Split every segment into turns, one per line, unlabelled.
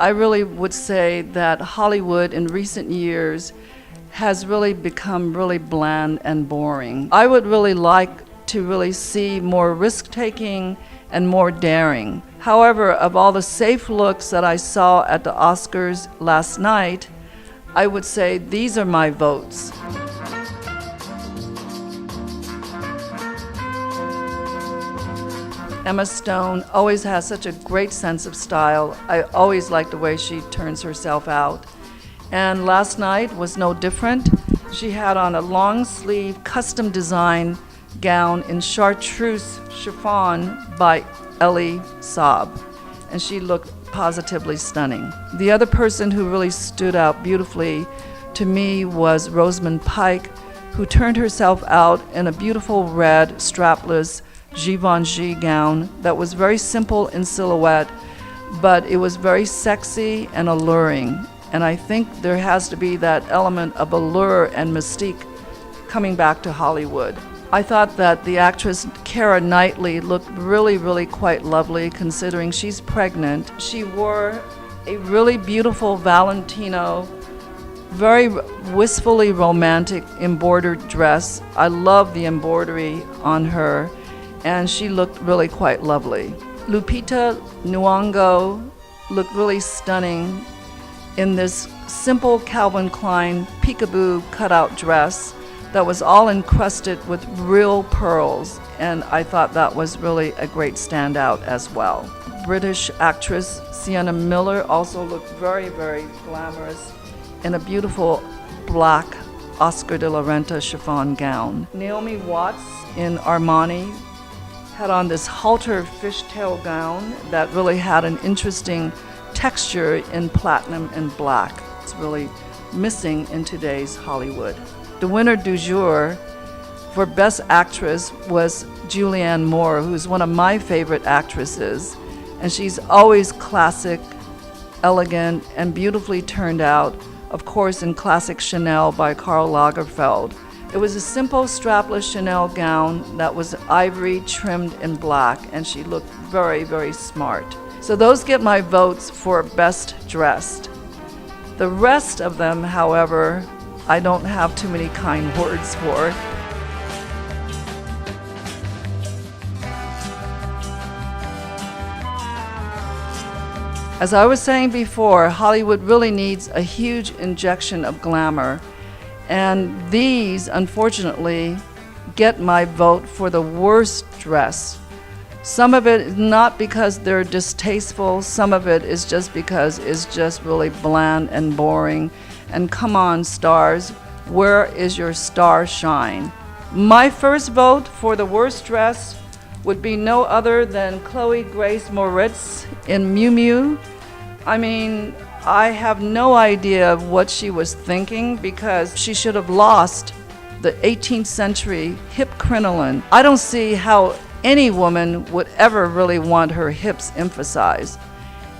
I really would say that Hollywood in recent years has really become really bland and boring. I would really like to really see more risk-taking and more daring. However, of all the safe looks that I saw at the Oscars last night, I would say these are my votes. Emma Stone always has such a great sense of style. I always like the way she turns herself out. And last night was no different. She had on a long sleeve, custom designed gown in chartreuse chiffon by Elie Saab. And she looked positively stunning. The other person who really stood out beautifully to me was Rosamund Pike, who turned herself out in a beautiful red strapless Givenchy gown that was very simple in silhouette, but it was very sexy and alluring. And I think there has to be that element of allure and mystique coming back to Hollywood. I thought that the actress Keira Knightley looked really, really quite lovely considering she's pregnant. She wore a really beautiful Valentino, very wistfully romantic embroidered dress. I love the embroidery on her, and she looked really quite lovely. Lupita Nyong'o looked really stunning in this simple Calvin Klein peekaboo cutout dress that was all encrusted with real pearls, and I thought that was really a great standout as well. British actress Sienna Miller also looked very, very glamorous in a beautiful black Oscar de la Renta chiffon gown. Naomi Watts in Armani had on this halter fishtail gown that really had an interesting texture in platinum and black. It's really missing in today's Hollywood. The winner du jour for Best Actress was Julianne Moore, who's one of my favorite actresses, and she's always classic, elegant, and beautifully turned out, of course in classic Chanel by Karl Lagerfeld. It was a simple strapless Chanel gown that was ivory trimmed in black, and she looked very, very smart. So those get my votes for Best Dressed. The rest of them, however, I don't have too many kind words for. As I was saying before, Hollywood really needs a huge injection of glamour. And these, unfortunately, get my vote for the worst dress. Some of it is not because they're distasteful, some of it is just because it's just really bland and boring. And come on, stars, where is your star shine? My first vote for the worst dress would be no other than Chloe Grace Moretz in Miu Miu. I mean, I have no idea what she was thinking because she should have lost the 18th century hip crinoline. I don't see how any woman would ever really want her hips emphasized.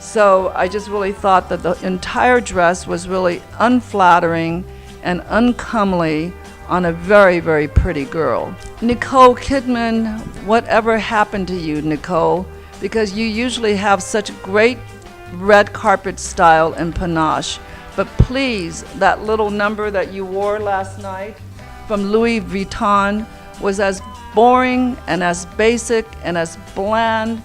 So I just really thought that the entire dress was really unflattering and uncomely on a very, very pretty girl. Nicole Kidman, whatever happened to you, Nicole? Because you usually have such great red carpet style and panache. But please, that little number that you wore last night from Louis Vuitton was as boring and as basic and as bland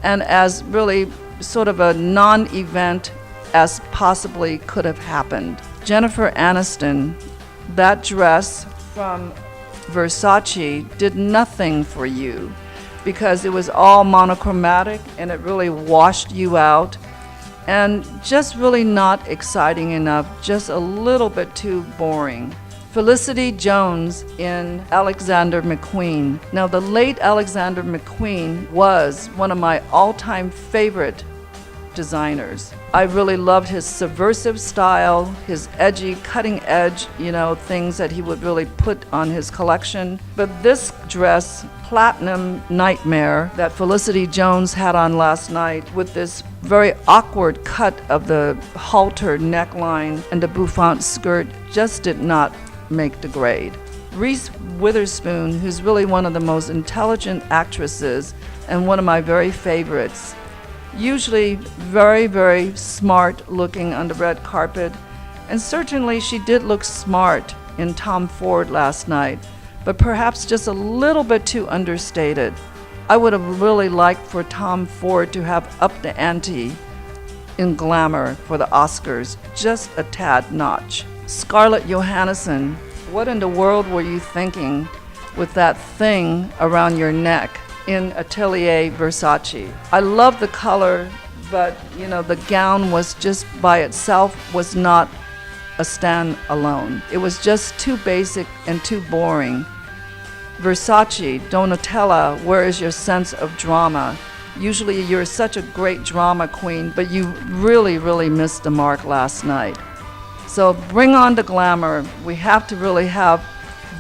and as really sort of a non-event as possibly could have happened. Jennifer Aniston, that dress from Versace did nothing for you because it was all monochromatic and it really washed you out and just really not exciting enough, just a little bit too boring. Felicity Jones in Alexander McQueen. Now, the late Alexander McQueen was one of my all-time favorite designers. I really loved his subversive style, his edgy, cutting edge, things that he would really put on his collection. But this dress, Platinum Nightmare, that Felicity Jones had on last night with this very awkward cut of the halter neckline and the bouffant skirt just did not make the grade. Reese Witherspoon, who's really one of the most intelligent actresses and one of my very favorites, usually very, very smart looking on the red carpet. And certainly she did look smart in Tom Ford last night, but perhaps just a little bit too understated. I would have really liked for Tom Ford to have upped the ante in glamour for the Oscars, just a tad notch. Scarlett Johansson, what in the world were you thinking with that thing around your neck in Atelier Versace? I love the color, but the gown was just by itself was not a stand-alone. It was just too basic and too boring. Versace, Donatella, where is your sense of drama? Usually you're such a great drama queen, but you really, really missed the mark last night. So bring on the glamour. We have to really have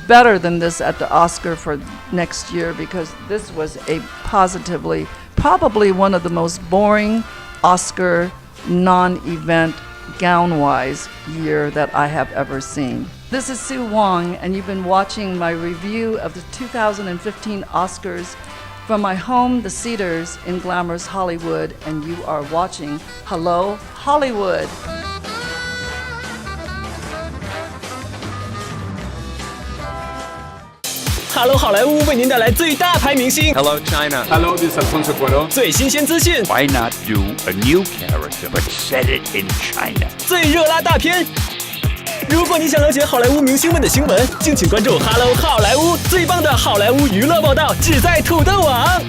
better than this at the Oscar for next year, because this was a positively, probably one of the most boring Oscar non-event gown-wise year that I have ever seen. This is Sue Wong, and you've been watching my review of the 2015 Oscars from my home, The Cedars in glamorous Hollywood, and you are watching Hello Hollywood.
Hello好莱坞为您带来最大牌明星
Hello China.
Hello, this is Alfonso Cuarón.
最新鲜资讯
Why not do a new character but set it in China?
最热辣大片。如果你想了解好莱坞明星们的新闻，敬请关注 Hello 好莱坞，最棒的好莱坞娱乐报道只在土豆网。